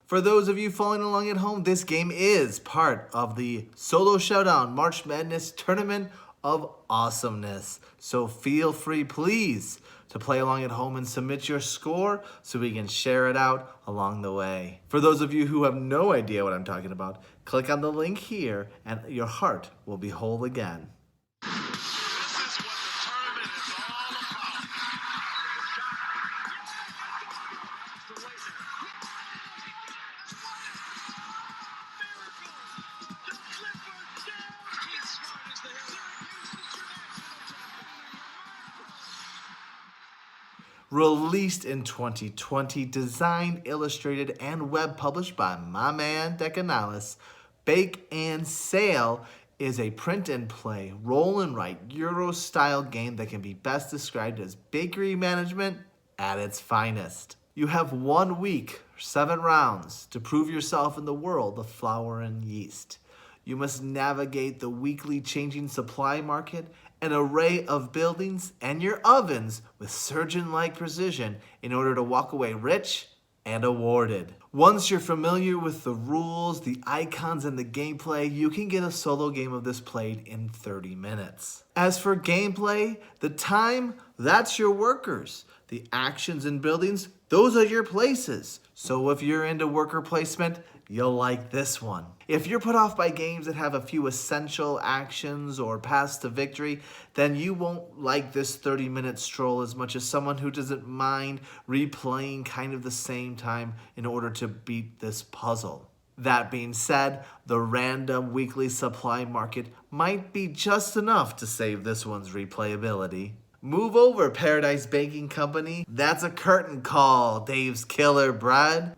For those of you following along at home, this game is part of the Solo Showdown March Madness Tournament of Awesomeness. So feel free, please, to play along at home and submit your score so we can share it out along the way. For those of you who have no idea what I'm talking about, click on the link here and your heart will be whole again. Released in 2020, designed, illustrated, and web published by my man Decanalis, Bake and Sale is a print and play, roll and write, Euro-style game that can be best described as bakery management at its finest. You have 1 week, 7 rounds, to prove yourself in the world of flour and yeast. You must navigate the weekly changing supply market, an array of buildings, and your ovens with surgeon-like precision in order to walk away rich and awarded. Once you're familiar with the rules, the icons, and the gameplay, you can get a solo game of this played in 30 minutes. As for gameplay, the time, that's your workers. The actions and buildings, those are your places. So if you're into worker placement, you'll like this one. If you're put off by games that have a few essential actions or paths to victory, then you won't like this 30-minute stroll as much as someone who doesn't mind replaying kind of the same time in order to beat this puzzle. That being said, the random weekly supply market might be just enough to save this one's replayability. Move over, Paradise Baking Company. That's a curtain call, Dave's Killer Bread.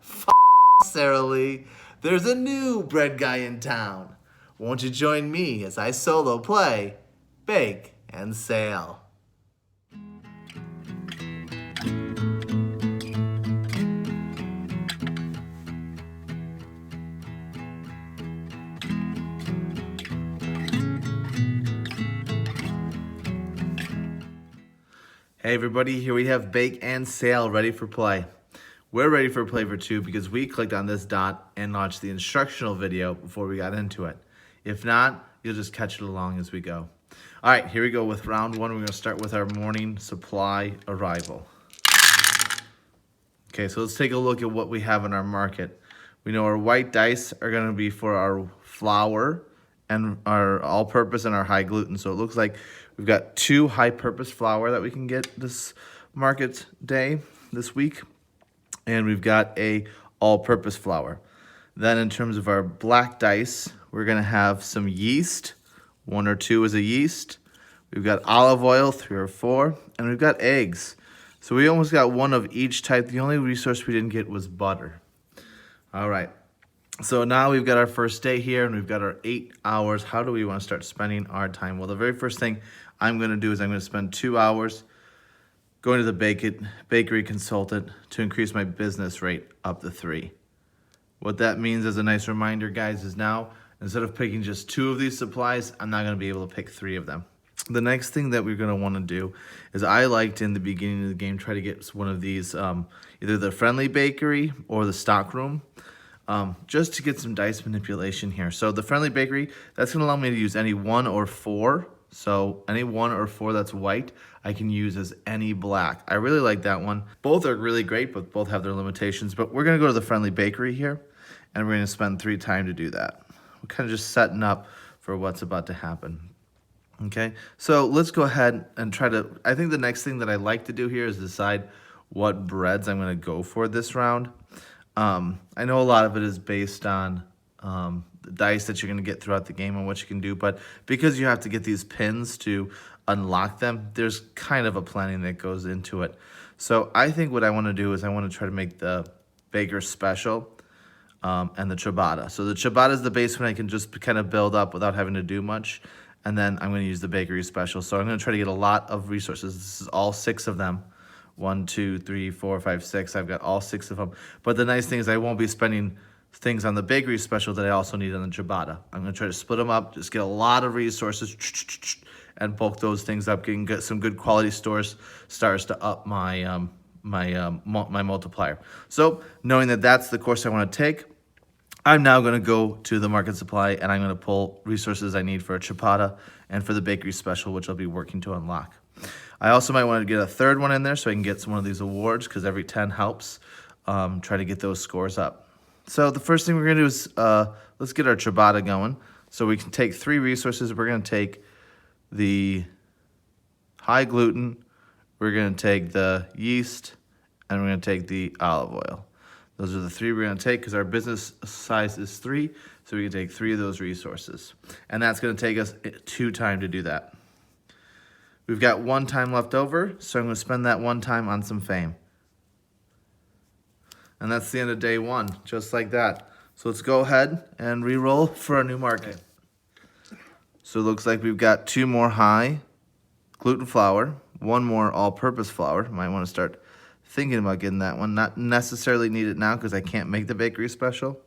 Sarah Lee. There's a new bread guy in town. Won't you join me as I solo play, bake, and sale? Hey everybody, here we have Bake and Sale ready for play. We're ready for play for 2 because we clicked on this dot and launched the instructional video before we got into it. If not, you'll just catch it along as we go. All right, here we go with round 1. We're going to start with our morning supply arrival. Okay, so let's take a look at what we have in our market. We know our white dice are going to be for our flour and our all-purpose and our high gluten. So it looks like we've got 2 high-purpose flour that we can get this market day, this week. And we've got a all-purpose flour. Then in terms of our black dice, we're gonna have some yeast. 1 or 2 is a yeast. We've got olive oil, 3 or 4, and we've got eggs. So we almost got 1 of each type. The only resource we didn't get was butter. All right, so now we've got our first day here and we've got our 8 hours. How do we wanna start spending our time? Well, the very first thing I'm gonna do is I'm gonna spend 2 hours going to the bakery consultant to increase my business rate up to 3. What that means, as a nice reminder, guys, is now, instead of picking just 2 of these supplies, I'm not gonna be able to pick 3 of them. The next thing that we're gonna wanna do is, I liked in the beginning of the game, try to get one of these, either the friendly bakery or the stock room, just to get some dice manipulation here. So the friendly bakery, that's gonna allow me to use any 1 or 4. So any 1 or 4 that's white, I can use as any black. I really like that one. Both are really great, but both have their limitations. But we're gonna go to the friendly bakery here, and we're gonna spend 3 time to do that. We're kind of just setting up for what's about to happen. Okay, so let's go ahead and try to, I think the next thing that I like to do here is decide what breads I'm gonna go for this round. I know a lot of it is based on the dice that you're going to get throughout the game and what you can do, but because you have to get these pins to unlock them, there's kind of a planning that goes into it. So I think what I want to do is I want to try to make the Baker's Special and the ciabatta. So the ciabatta is the base one I can just kind of build up without having to do much, and then I'm going to use the Bakery Special. So I'm going to try to get a lot of resources. This is all 6 of them. 1, 2, 3, 4, 5, 6. I've got all 6 of them. But the nice thing is I won't be spending things on the Bakery Special that I also need on the ciabatta. I'm going to try to split them up, just get a lot of resources, and bulk those things up, get some good quality stars to up my my multiplier. So knowing that that's the course I want to take, I'm now going to go to the market supply and I'm going to pull resources I need for a ciabatta and for the bakery special, which I'll be working to unlock. I also might want to get a third one in there so I can get some of these awards, because every 10 helps. Try to get those scores up. So the first thing we're going to do is let's get our ciabatta going. So we can take 3 resources. We're going to take the high gluten, we're going to take the yeast, and we're going to take the olive oil. Those are the 3 we're going to take because our business size is 3, so we can take 3 of those resources. And that's going to take us 2 time to do that. We've got 1 time left over, so I'm going to spend that 1 time on some fame. And that's the end of day 1, just like that. So let's go ahead and re-roll for a new market. So it looks like we've got 2 more high gluten flour, 1 more all-purpose flour. Might want to start thinking about getting that one. Not necessarily need it now because I can't make the bakery special.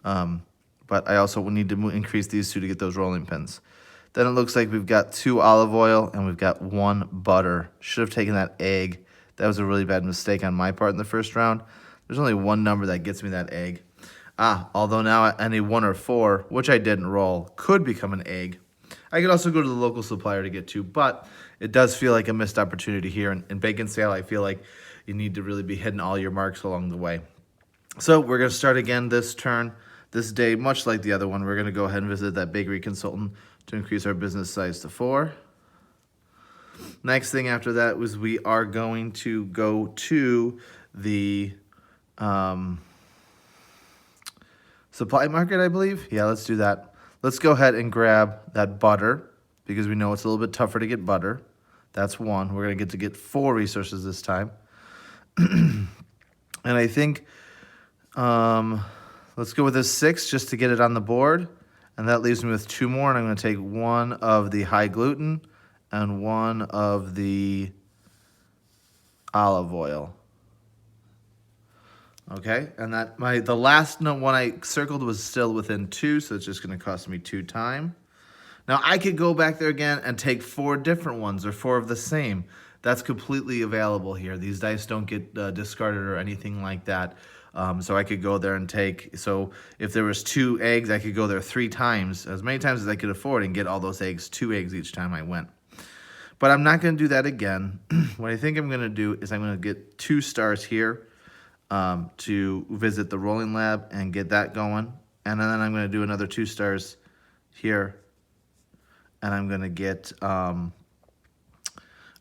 But I also will need to increase these 2 to get those rolling pins. Then it looks like we've got 2 olive oil and we've got 1 butter. Should have taken that egg. That was a really bad mistake on my part in the first round. There's only 1 number that gets me that egg. Although now any 1 or 4, which I didn't roll, could become an egg. I could also go to the local supplier to get 2, but it does feel like a missed opportunity here. In bacon sale, I feel like you need to really be hitting all your marks along the way. So we're going to start again this turn, this day, much like the other one. We're going to go ahead and visit that bakery consultant to increase our business size to 4. Next thing after that was we are going to go to the supply market, I believe. Yeah, let's do that. Let's go ahead and grab that butter because we know it's a little bit tougher to get butter. That's 1. We're going to get 4 resources this time. And I think let's go with this 6 just to get it on the board. And that leaves me with 2 more. And I'm going to take 1 of the high gluten and 1 of the olive oil. Okay, and that the last one I circled was still within 2, so it's just going to cost me 2 time. Now I could go back there again and take 4 different ones or 4 of the same. That's completely available here. These dice don't get discarded or anything like that. So I could go there and take, so if there was 2 eggs, I could go there 3 times, as many times as I could afford, and get all those eggs, 2 eggs each time I went. But I'm not going to do that again. What I think I'm going to do is I'm going to get 2 stars here. To visit the rolling lab and get that going. And then I'm going to do another 2 stars here. And I'm going to get a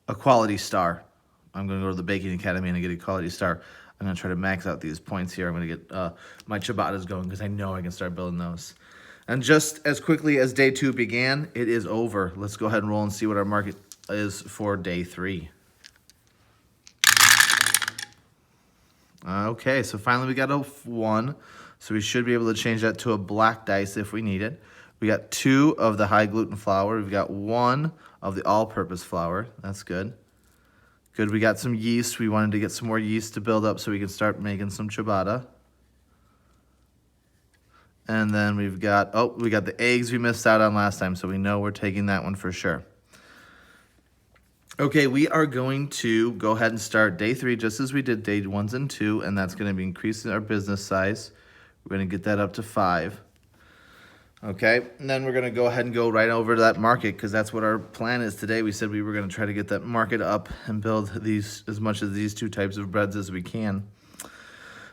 quality star. I'm going to go to the Baking Academy and get a quality star. I'm going to try to max out these points here. I'm going to get my ciabattas going because I know I can start building those. And just as quickly as day 2 began, it is over. Let's go ahead and roll and see what our market is for day 3. Okay, so finally we got a 1, so we should be able to change that to a black dice if we need it. We got 2 of the high gluten flour. We've got 1 of the all-purpose flour. That's good. Good, we got some yeast. We wanted to get some more yeast to build up so we can start making some ciabatta. And then we've got, we got the eggs we missed out on last time, so we know we're taking that one for sure. Okay, we are going to go ahead and start day 3 just as we did day 1 and 2, and that's going to be increasing our business size. We're going to get that up to 5. Okay, and then we're going to go ahead and go right over to that market because that's what our plan is today. We said we were going to try to get that market up and build these as much of these 2 types of breads as we can.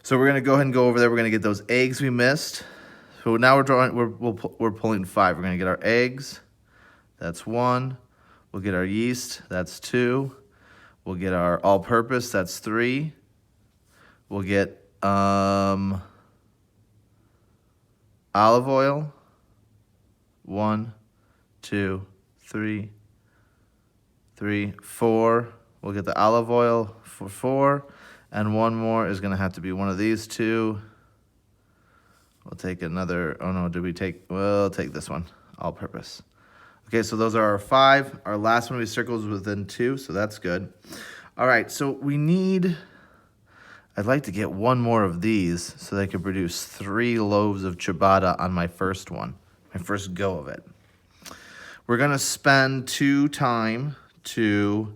So we're going to go ahead and go over there. We're going to get those eggs we missed. So now we're pulling 5. We're going to get our eggs. That's 1. We'll get our yeast, that's 2. We'll get our all-purpose, that's 3. We'll get olive oil, 1, 2, 3, 4. We'll get the olive oil for 4, and 1 more is gonna have to be one of these 2. We'll take another, we'll take this one, all-purpose. Okay, so those are our 5. Our last one we circled was within 2, so that's good. All right, so we need, I'd like to get 1 more of these so they could produce 3 loaves of ciabatta on my first one, my first go of it. We're going to spend 2 time to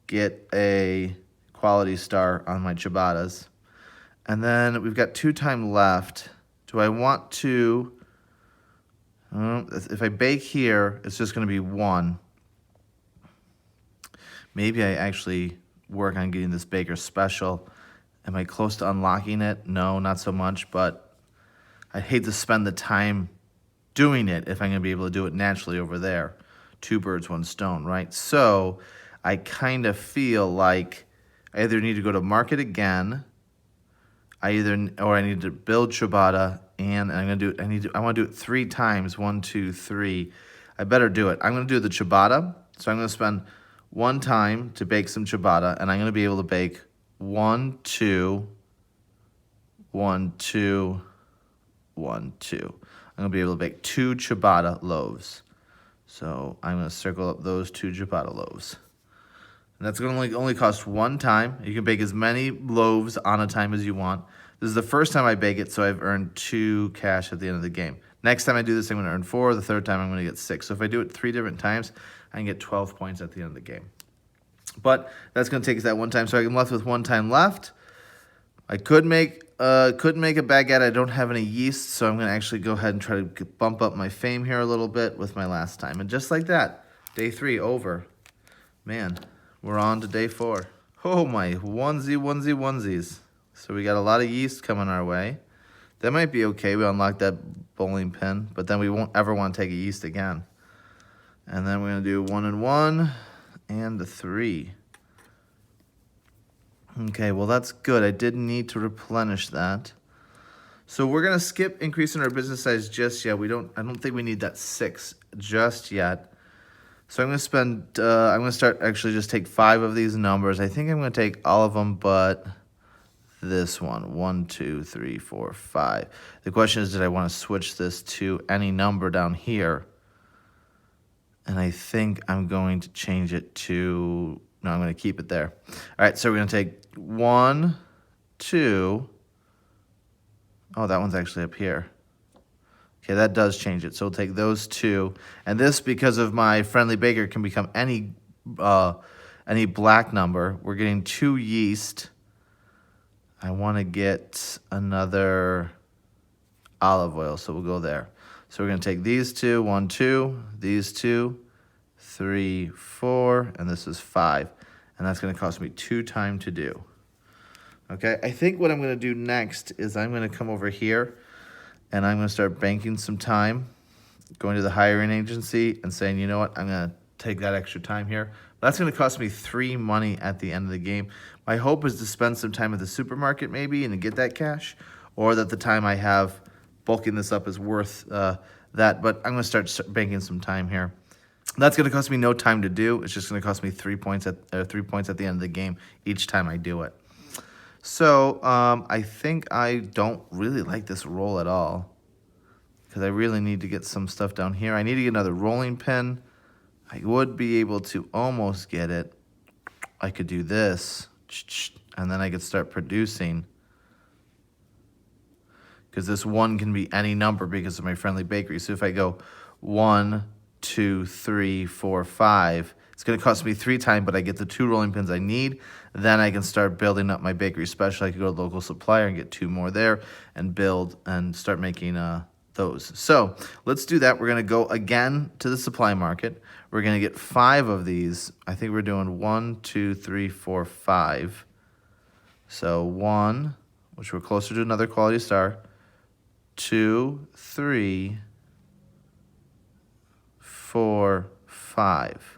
get a quality star on my ciabattas. And then we've got 2 time left. Do I want to, if I bake here, it's just going to be 1. Maybe I actually work on getting this baker special. Am I close to unlocking it? No, not so much, but I'd hate to spend the time doing it if I'm going to be able to do it naturally over there. 2 birds, 1 stone, right? So I kind of feel like I either need to go to market again, or I need to build ciabatta, and I'm gonna do it. I want to do it 3 times. 1, 2, 3. I better do it. I'm gonna do the ciabatta. So I'm gonna spend 1 time to bake some ciabatta, and I'm gonna be able to bake 1, 2, 1, 2, 1, 2. I'm gonna be able to bake 2 ciabatta loaves. So I'm gonna circle up those 2 ciabatta loaves. And that's going to only cost 1 time. You can bake as many loaves on a time as you want. This is the first time I bake it, so I've earned 2 cash at the end of the game. Next time I do this, I'm going to earn 4. The third time, I'm going to get 6. So if I do it 3 different times, I can get 12 points at the end of the game. But that's going to take us that 1 time. So I'm left with 1 time left. I couldn't make a baguette. I don't have any yeast, so I'm going to actually go ahead and try to bump up my fame here a little bit with my last time. And just like that, day 3 over. Man. We're on to day 4. Oh my, onesies. So we got a lot of yeast coming our way. That might be okay. We unlocked that bowling pin, but then we won't ever want to take a yeast again. And then we're going to do 1 and 1 and a 3. Okay, well that's good. I did need to replenish that. So we're going to skip increasing our business size just yet. I don't think we need that 6 just yet. So I'm going to start actually just take 5 of these numbers. I think I'm going to take all of them but this one. 1, 2, 3, 4, 5. The question is, did I want to switch this to any number down here? And I think I'm going to change it to, no, I'm going to keep it there. All right, so we're going to take 1, 2. Oh, that one's actually up here. Okay, that does change it. So we'll take those 2. And this, because of my friendly baker, can become any black number. We're getting 2 yeast. I want to get another olive oil, so we'll go there. So we're going to take these 2, 1, 2, these 2, 3, 4, and this is 5. And that's going to cost me 2 time to do. Okay, I think what I'm going to do next is I'm going to come over here, and I'm going to start banking some time, going to the hiring agency and saying, you know what, I'm going to take that extra time here. That's going to cost me 3 money at the end of the game. My hope is to spend some time at the supermarket maybe and to get that cash, or that the time I have bulking this up is worth that. But I'm going to start banking some time here. That's going to cost me no time to do. It's just going to cost me 3 points at the end of the game each time I do it. So I think I don't really like this roll at all, because I really need to get some stuff down here. I need to get another rolling pin. I would be able to almost get it. I could do this, and then I could start producing, because this 1 can be any number because of my friendly bakery. So if I go 1, 2, 3, 4, 5, it's going to cost me 3 time, but I get the 2 rolling pins I need. Then I can start building up my bakery special. I could go to the local supplier and get 2 more there and build and start making those. So let's do that. We're going to go again to the supply market. We're going to get 5 of these. I think we're doing 1, 2, 3, 4, 5. So 1, which we're closer to another quality star. 2, 3, 4, 5.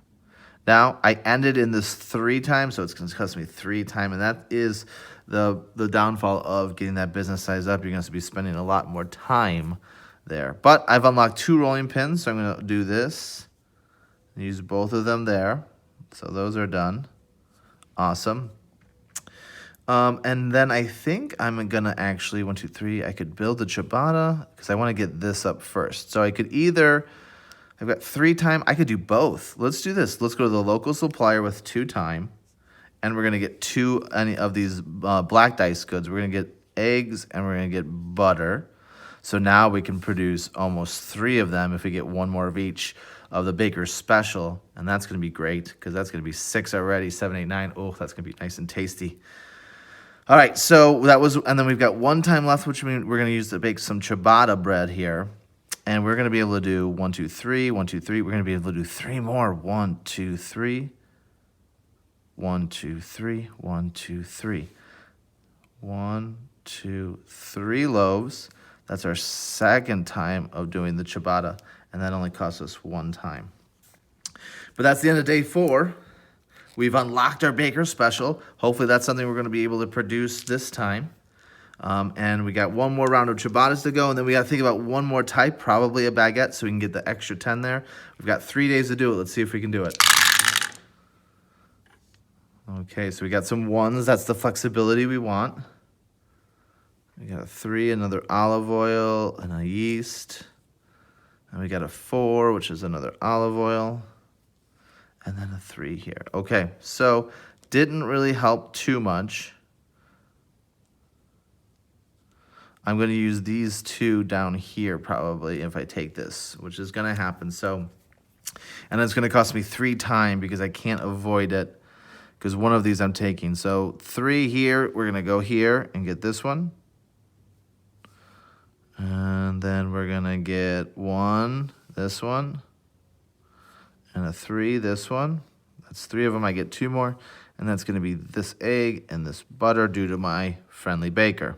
Now, I ended in this 3 times, so it's going to cost me 3 time, and that is the downfall of getting that business size up. You're going to be spending a lot more time there. But I've unlocked 2 rolling pins, so I'm going to do this. Use both of them there. So those are done. Awesome. And then I think I'm going to actually, 1, 2, 3, I could build the ciabatta, because I want to get this up first. So I could either... I've got 3 time. I could do both. Let's do this. Let's go to the local supplier with 2 time, and we're going to get 2 any of these black dice goods. We're going to get eggs, and we're going to get butter. So now we can produce almost 3 of them if we get 1 more of each of the Baker's Special. And that's going to be great because that's going to be 6 already, 7, 8, 9. Oh, that's going to be nice and tasty. All right, so that was, and then we've got 1 time left, which means we're going to use to bake some ciabatta bread here. And we're going to be able to do 1, 2, 3, 1, 2, 3. We're going to be able to do 3 more. 1, 2, 3. 1, 2, 3. 1, 2, 3. 1, 2, 3 loaves. That's our 2nd time of doing the ciabatta, and that only costs us 1 time. But that's the end of day 4. We've unlocked our Baker's Special. Hopefully that's something we're going to be able to produce this time. And we got 1 more round of ciabattas to go, and then we got to think about 1 more type, probably a baguette, so we can get the extra 10 there. We've got 3 days to do it. Let's see if we can do it. Okay, so we got some 1s. That's the flexibility we want. We got a 3, another olive oil, and a yeast. And we got a 4, which is another olive oil. And then a 3 here. Okay, so didn't really help too much. I'm going to use these 2 down here probably if I take this, which is going to happen. So, and it's going to cost me 3 time because I can't avoid it because 1 of these I'm taking. So 3 here, we're going to go here and get this one. And then we're going to get 1, this one, and a 3, this one. That's 3 of them. I get 2 more. And that's going to be this egg and this butter due to my friendly baker.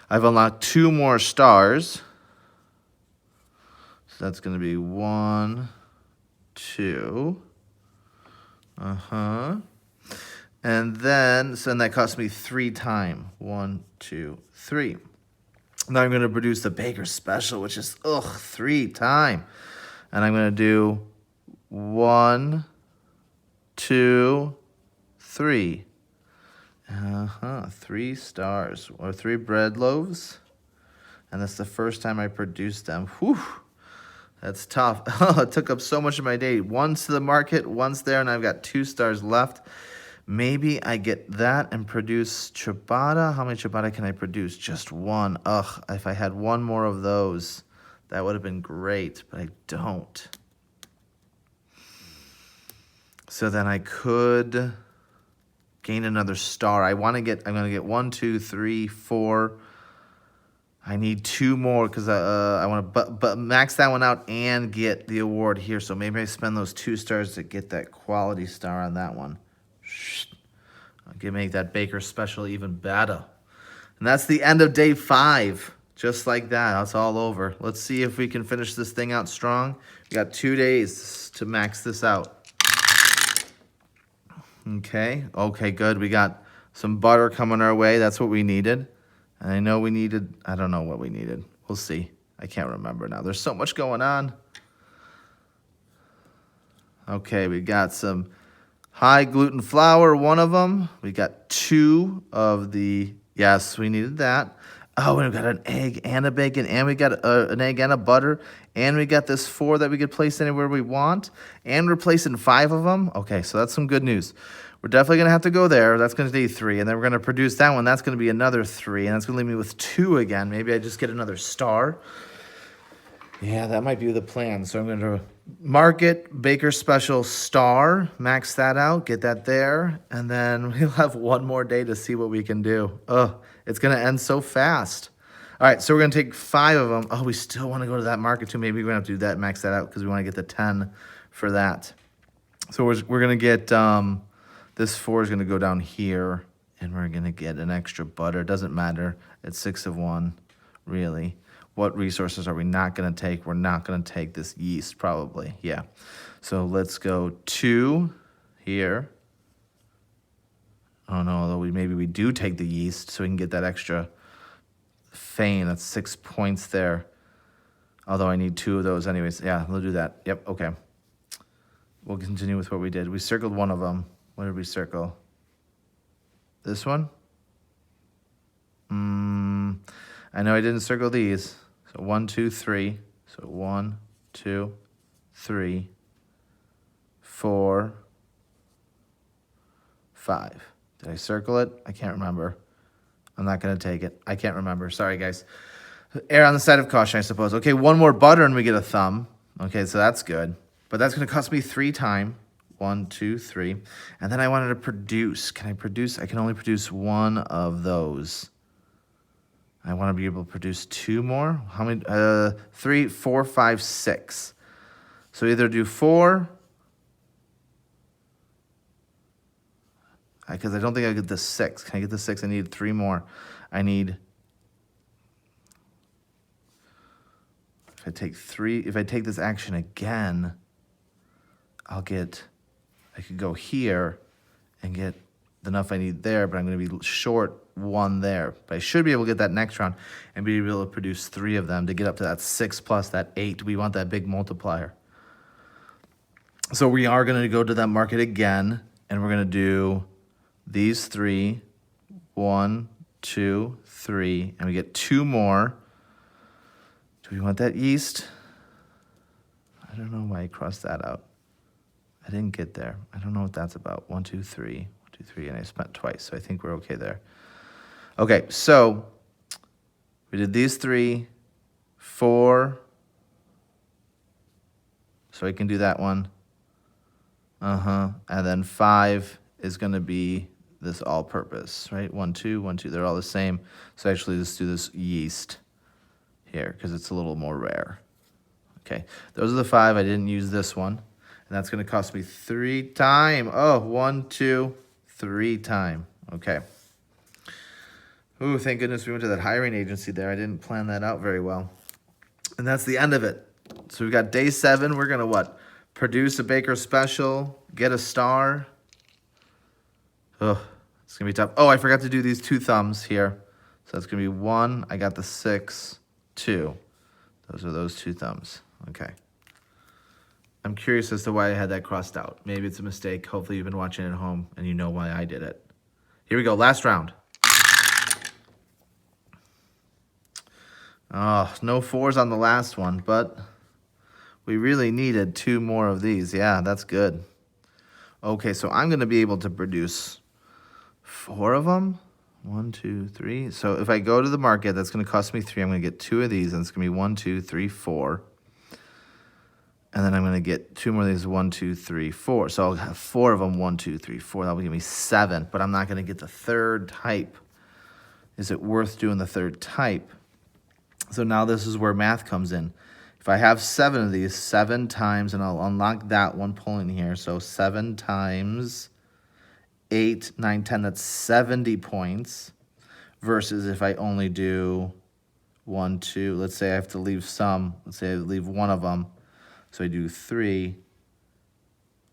I've unlocked 2 more stars. So that's going to be 1, 2. And then, so then that cost me 3 time. 1, 2, 3. Now I'm going to produce the Baker's Special, which is, 3 time. And I'm going to do 1, 2, 3. 3 stars, or 3 bread loaves. And that's the first time I produced them. Whew, that's tough. It took up so much of my day. 1's to the market, 1's there, and I've got 2 stars left. Maybe I get that and produce ciabatta. How many ciabatta can I produce? Just 1. Ugh, if I had 1 more of those, that would have been great, but I don't. So then I could gain another star. I'm going to get 1, 2, 3, 4. I need 2 more because I want to but max that one out and get the award here. So maybe I spend those 2 stars to get that quality star on that one. I can make that Baker's Special even better. And that's the end of day 5. Just like that, that's all over. Let's see if we can finish this thing out strong. We got 2 days to max this out. Okay, good. We got some butter coming our way. That's what we needed. And I know we needed, I don't know what we needed. We'll see. I can't remember now. There's so much going on. Okay, we got some high gluten flour, 1 of them. We got 2 of the, yes, we needed that. Oh, and we got an egg and a bacon, and we got an egg and a butter, and we got this 4 that we could place anywhere we want, and we're placing 5 of them. Okay, so that's some good news. We're definitely going to have to go there. That's going to be 3, and then we're going to produce that one. That's going to be another 3, and that's going to leave me with 2 again. Maybe I just get another star. Yeah, that might be the plan. So I'm going to market Baker's Special star, max that out, get that there, and then we'll have 1 more day to see what we can do. It's going to end so fast. All right, so we're going to take 5 of them. Oh, we still want to go to that market too. Maybe we're going to have to do that, max that out, because we want to get the 10 for that. So we're going to get, this 4 is going to go down here, and we're going to get an extra butter. It doesn't matter. It's 6 of 1, really. What resources are we not going to take? We're not going to take this yeast, probably. Yeah. So let's go 2 here. Oh, no, although maybe we do take the yeast so we can get that extra fame. That's 6 points there. Although I need 2 of those anyways. Yeah, we'll do that. Yep, okay. We'll continue with what we did. We circled 1 of them. What did we circle? This one? I know I didn't circle these. So 1, 2, 3. So 1, 2, 3, 4, 5. Did I circle it? I can't remember. I'm not going to take it. I can't remember. Sorry, guys. Err on the side of caution, I suppose. Okay, one more butter and we get a thumb. Okay, so that's good. But that's going to cost me 3 time. 1, 2, 3. And then I wanted to produce. Can I produce? I can only produce one of those. I want to be able to produce 2 more. How many? 3, 4, 5, 6. So either do 4. Because I don't think I get the 6. Can I get the 6? I need 3 more. I need... If I take this action again, I could go here and get enough I need there, but I'm going to be short 1 there. But I should be able to get that next round and be able to produce 3 of them to get up to that 6 plus that 8. We want that big multiplier. So we are going to go to that market again, and we're going to do these 3, 1, 2, 3, and we get 2 more. Do we want that yeast? I don't know why I crossed that out. I didn't get there. I don't know what that's about. 1, 2, 3, 1, 2, 3, and I spent twice, so I think we're okay there. Okay, so we did these 3, 4. So I can do that one. And then 5 is going to be this all-purpose, right? 1, 2, 1, 2. They're all the same. So actually, let's do this yeast here because it's a little more rare. Okay, those are the 5. I didn't use this one, and that's going to cost me 3 time. Oh, 1, 2, 3 time. Okay. Ooh, thank goodness we went to that hiring agency there. I didn't plan that out very well. And that's the end of it. So we've got day 7. We're going to what? Produce a Baker Special, get a star. Oh, it's going to be tough. Oh, I forgot to do these 2 thumbs here. So that's going to be 1. I got the 6, 2. Those are those 2 thumbs. Okay. I'm curious as to why I had that crossed out. Maybe it's a mistake. Hopefully you've been watching at home and you know why I did it. Here we go. Last round. Oh, no 4s on the last one, but we really needed 2 more of these. Yeah, that's good. Okay, so I'm going to be able to produce 4 of them. 1, 2, 3. So if I go to the market, that's going to cost me 3. I'm going to get 2 of these, and it's going to be 1, 2, 3, 4. And then I'm going to get 2 more of these, 1, 2, 3, 4. So I'll have 4 of them, 1, 2, 3, 4. That will give me 7, but I'm not going to get the 3rd type. Is it worth doing the 3rd type? So now this is where math comes in. If I have 7 of these, 7 times, and I'll unlock that one pulling here. So 7 times 8, 9, 10, that's 70 points. Versus if I only do 1, 2, let's say I have to leave some. Let's say I leave 1 of them. So I do 3,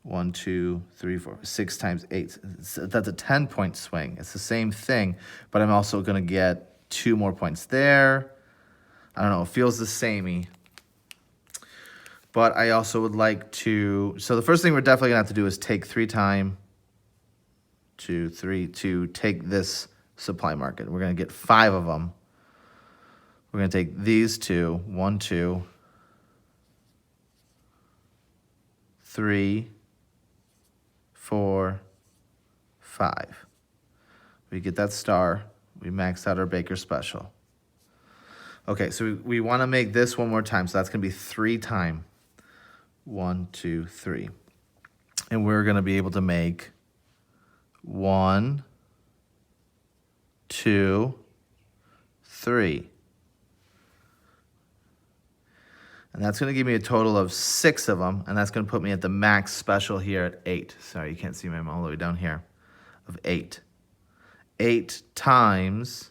1, 2, 3, 4, 6 times 8. That's a 10-point swing. It's the same thing, but I'm also going to get 2 more points there. I don't know, it feels the samey. But I also would like to, so the first thing we're definitely going to have to do is take 3 time, 2, 3, to take this supply market. We're going to get 5 of them. We're going to take these 2, 1, 2, 3, 4, 5. We get that star. We maxed out our Baker Special. Okay, so we want to make this one more time. So that's going to be 3 time. 1, 2, 3. And we're going to be able to make 1, 2, 3. And that's going to give me a total of 6 of them. And that's going to put me at the max special here at 8. Sorry, you can't see me. I'm all the way down here. Of 8. 8 times...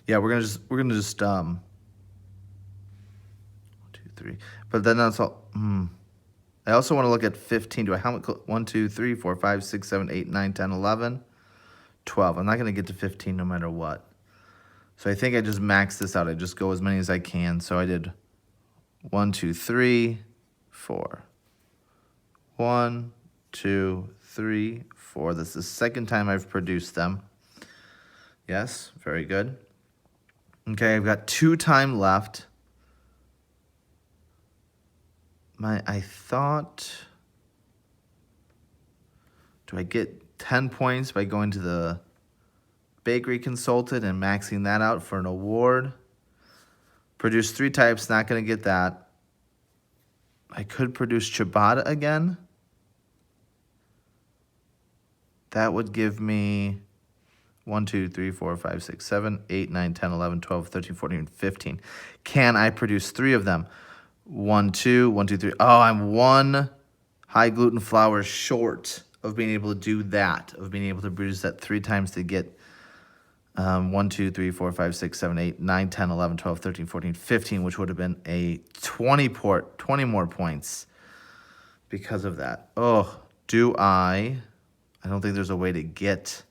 Yeah, we're gonna just 1, 2, 3. But then that's all. I also want to look at 15. Do I how much? 1, 2, 3, 4, 5, 6, 7, 8, 9, 10, 11, 12. I'm not gonna get to 15 no matter what. So I think I just max this out. I just go as many as I can. So I did 1, 2, 3, 4. 1, 2, 3, 4. This is the second time I've produced them. Yes, very good. Okay, I've got 2 time left. I thought, do I get 10 points by going to the bakery consultant and maxing that out for an award? Produce 3 types, not going to get that. I could produce ciabatta again. That would give me 1, 2, 3, 4, 5, 6, 7, 8, 9, 10, 11, 12, 13, 14, 15. Can I produce 3 of them? 1, 2, 1, 2, 3. Oh, I'm 1 high gluten flour short of being able to do that, of being able to produce that 3 times to get 1, 2, 3, 4, 5, 6, 7, 8, 9, 10, 11, 12, 13, 14, 15, which would have been a 20 more points because of that. Oh, I don't think there's a way to get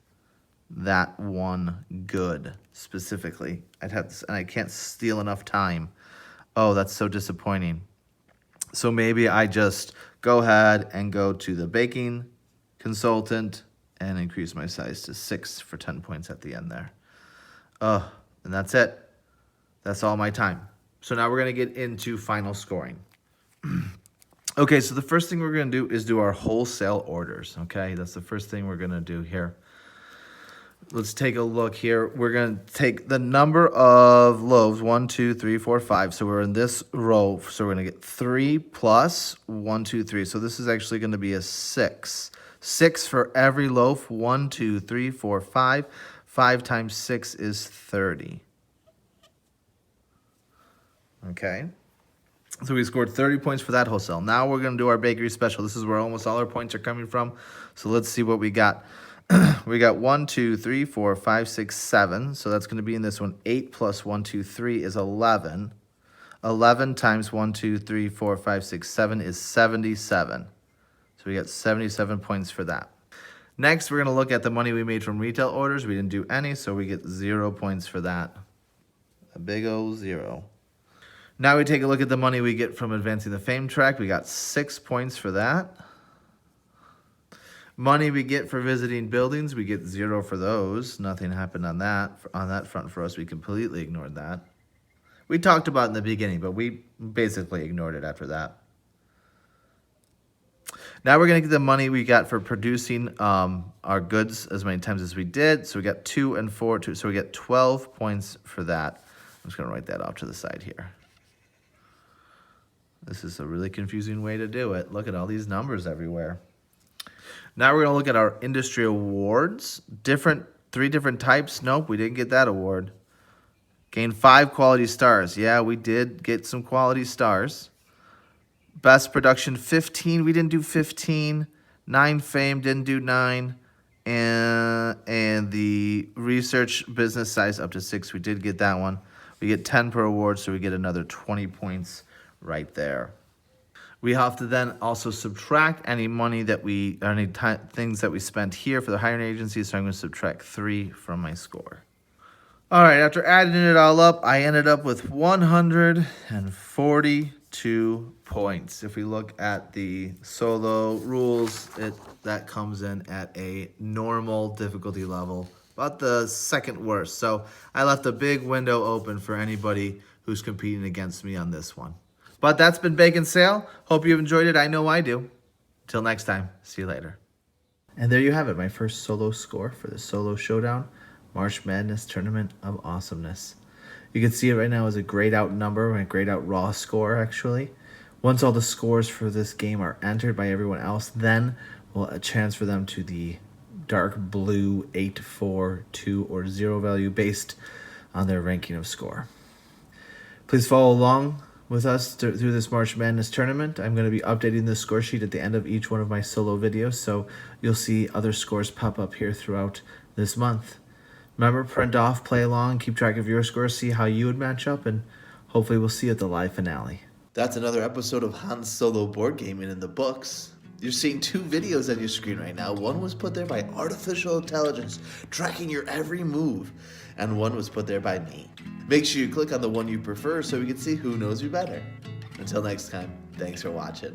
that one good specifically. I'd have to, and I can't steal enough time. Oh, that's so disappointing. So maybe I just go ahead and go to the baking consultant and increase my size to 6 for 10 points at the end there. And that's it. That's all my time. So now we're going to get into final scoring. Okay, so the first thing we're going to do is do our wholesale orders, okay? That's the first thing we're going to do here. Let's take a look here. We're going to take the number of loaves, 1, 2, 3, 4, 5. So we're in this row. So we're going to get 3 plus 1, 2, 3. So this is actually going to be a 6. 6 for every loaf, 1, 2, 3, 4, 5. 5 times 6 is 30. Okay. So we scored 30 points for that wholesale. Now we're going to do our bakery special. This is where almost all our points are coming from. So let's see what we got. We got 1, 2, 3, 4, 5, 6, 7. So that's going to be in this one. 8 plus 1, 2, 3 is 11. 11 times 1, 2, 3, 4, 5, 6, 7 is 77. So we got 77 points for that. Next, we're going to look at the money we made from retail orders. We didn't do any, so we get 0 points for that. A big old 0. Now we take a look at the money we get from advancing the fame track. We got 6 points for that. Money we get for visiting buildings, we get 0 for those. Nothing happened on that front for us. We completely ignored that. We talked about it in the beginning, but we basically ignored it after that. Now we're going to get the money we got for producing our goods as many times as we did. So we got 2 and 4. So we get 12 points for that. I'm just going to write that off to the side here. This is a really confusing way to do it. Look at all these numbers everywhere. Now we're going to look at our industry awards. 3 different types. Nope, we didn't get that award. Gained 5 quality stars. Yeah, we did get some quality stars. Best production 15. We didn't do 15. 9 fame, didn't do 9. And the research business size up to 6. We did get that one. We get 10 per award, so we get another 20 points right there. We have to then also subtract any money that things that we spent here for the hiring agency. So I'm going to subtract 3 from my score. All right, after adding it all up, I ended up with 142 points. If we look at the solo rules, that comes in at a normal difficulty level, about the second worst. So I left a big window open for anybody who's competing against me on this one. But that's been Bake and Sale. Hope you've enjoyed it. I know I do. Till next time, see you later. And there you have it, my first solo score for the Solo Showdown March Madness Tournament of Awesomeness. You can see it right now as a grayed out number, a grayed out raw score actually. Once all the scores for this game are entered by everyone else, then we'll transfer them to the dark blue 8, 4, 2, or 0 value based on their ranking of score. Please follow along with us through this March Madness tournament. I'm going to be updating the score sheet at the end of each one of my solo videos, so you'll see other scores pop up here throughout this month. Remember, print off, play along, keep track of your scores, see how you would match up, and hopefully we'll see you at the live finale. That's another episode of Han's Solo Board Gaming in the books. You're seeing 2 videos on your screen right now. One was put there by artificial intelligence, tracking your every move, and one was put there by me. Make sure you click on the one you prefer so we can see who knows you better. Until next time, thanks for watching.